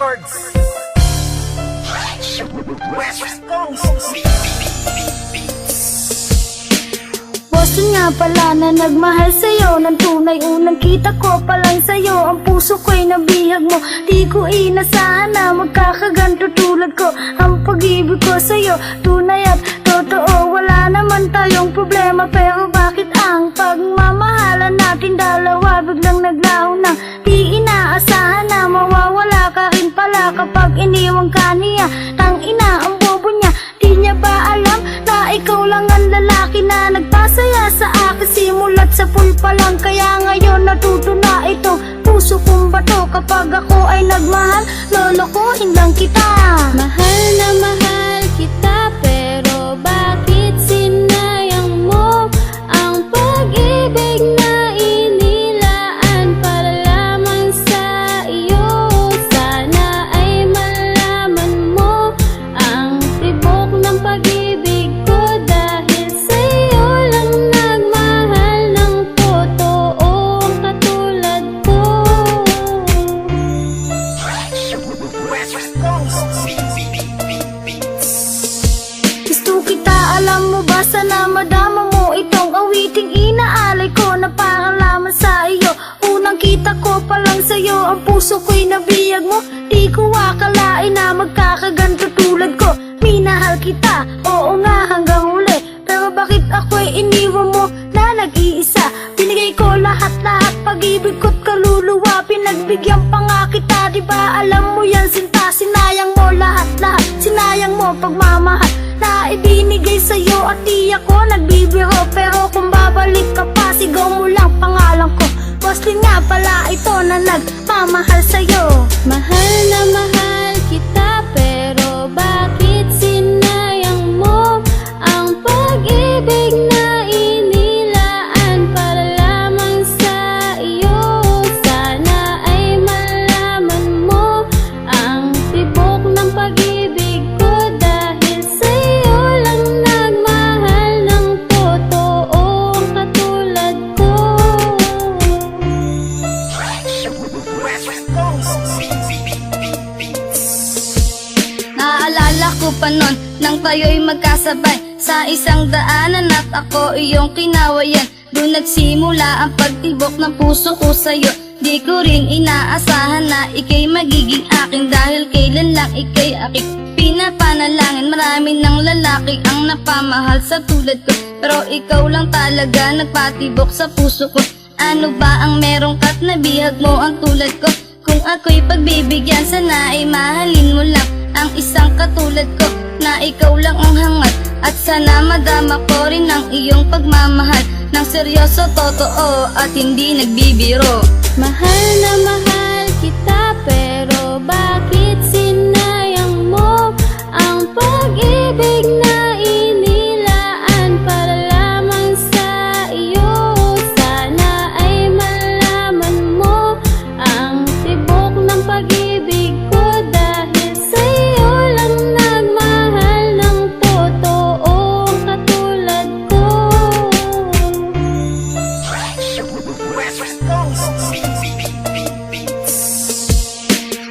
Records. West Coast. Boss nga pala na nagmahal sa'yo ng tunay. Unang kita ko pa lang sa'yo, ang puso ko'y nabihag mo. Di ko inasahan na magkakaganto tulad ko. Ang pag-ibig ko sa'yo, tunay at totoo. Wala naman tayong problema, pero bakit ang pagmamahalan natin dalawa biglang naglaho nang di inaasahan na mawawala ka rin pala kapag iniwang ka niya. Tang ina ang bobo niya, di niya ba alam na ikaw lang ang lalaki na nagpasaya sa akin simulat sa pool pa lang. Kaya ngayon natuto na itong puso kong bato. Kapag ako ay nagmahal, lolokohin lang kita. Mahal na mahal kita, pero bakit sinayang mo ang pag-ibig na inilaan para lamang sa iyo? Sana ay malaman mo ang tibok ng pag-ibig ko, dahil sa iyo lang nagmahal ng totoong katulad ko. West Coast. Gusto kita, alam mo ba, sana madama mo itong awiting inaalay ko na parang laman sa iyo. Unang kita ko pa lang sa'yo, ang puso ko'y nabiyag mo. Di ko akalain na magkakaganto tulad ko. Minahal kita, oo nga hanggang huli, pero bakit ako'y iniwan mo na nag-iisa? Binigay ko lahat-lahat, pag-ibig ko't kaluluwa, pinagbigyan pa nga kita. Di ba alam mo yan sinta, sinayang mo lahat-lahat, sinayang mo pagmamahal na ibinigay sa'yo. At di ako nagbibiro, pero kung babalik ka pa, sigaw mo lang pangalan ko. Boslin nga pala ito na nagmamahal sa'yo. Mahal na mahal kita, pero bakit sinayang mo ang pag-ibig na inilaan para lamang sa iyo? Sana ay malaman mo ang tibok ng pag-ibig ko, dahil sa iyo lang nagmahal ng totoong katulad ko. West Coast. Naalala ko pa nun nang tayo'y magkasabay sa isang daanan at ako iyong kinawayan. Doon nagsimula ang pagtibok ng puso ko sa'yo. Di ko rin inaasahan na ika'y magiging akin, dahil kailan lang ika'y aking pinapanalangin. Marami ng lalaki ang napamahal sa tulad ko, pero ikaw lang talaga nagpatibok sa puso ko. Ano ba ang merong ka't nabihag mo ang tulad ko? Kung ako'y pagbibigyan, sana ay mahalin mo lang ang isang katulad ko, na ikaw lang ang hangat. At sana madama ko rin ang iyong pagmamahal ng seryoso, totoo at hindi nagbibiro. Mahal na mahal kita, pero bakit sinayang mo ang pag-ibig na inilaan para lamang sa iyo? Sana ay malaman mo ang tibok ng pag-ibig ko, dahil sa iyo lang nagmahal ng totoong katulad ko. West Coast.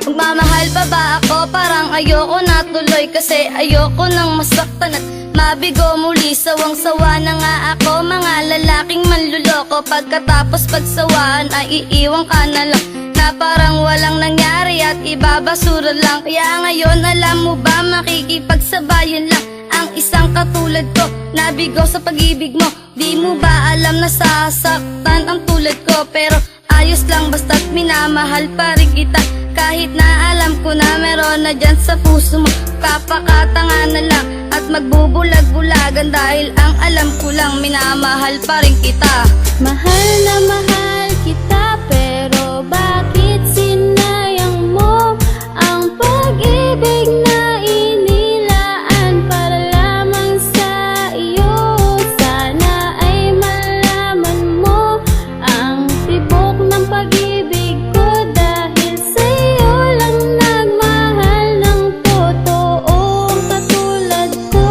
Magmamahal pa ba ako? Parang ayoko na tuloy, kasi ayoko nang masaktan at mabigo muli. Sawang-sawa na nga ako, mga lalaking manluloko. Pagkatapos pagsawaan ay iiwan ka na lang, na parang walang nangyari at ibabasura lang. Kaya ngayon alam mo ba, makikipagsabayan lang ang isang katulad ko, nabigo sa pag-ibig mo. Di mo ba alam na sasaktan ang tulad ko? Pero ayos lang basta't minamahal pa rin kita, kahit na alam ko na meron na dyan sa puso mo. Papakatanga na lang at magbubulag-bulagan, dahil ang alam ko lang minamahal pa rin kita. Mahal na mahal kita, pero bakit sinayang mo ang pag-ibig na inilaan para lamang sa iyo? Sana ay malaman mo ang tibok ng pag-ibig ko, dahil sa iyo lang nagmahal ng totoong katulad ko.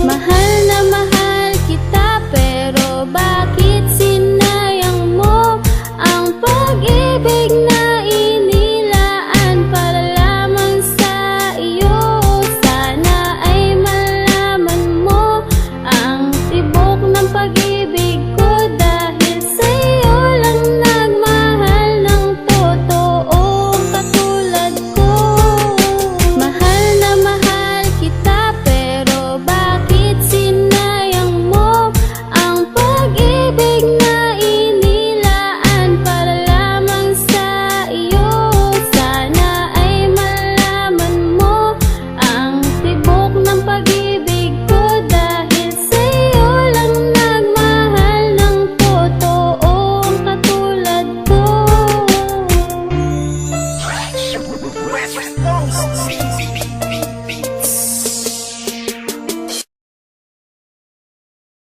Mahal na mahal kita, pero bakit sinayang West Coast.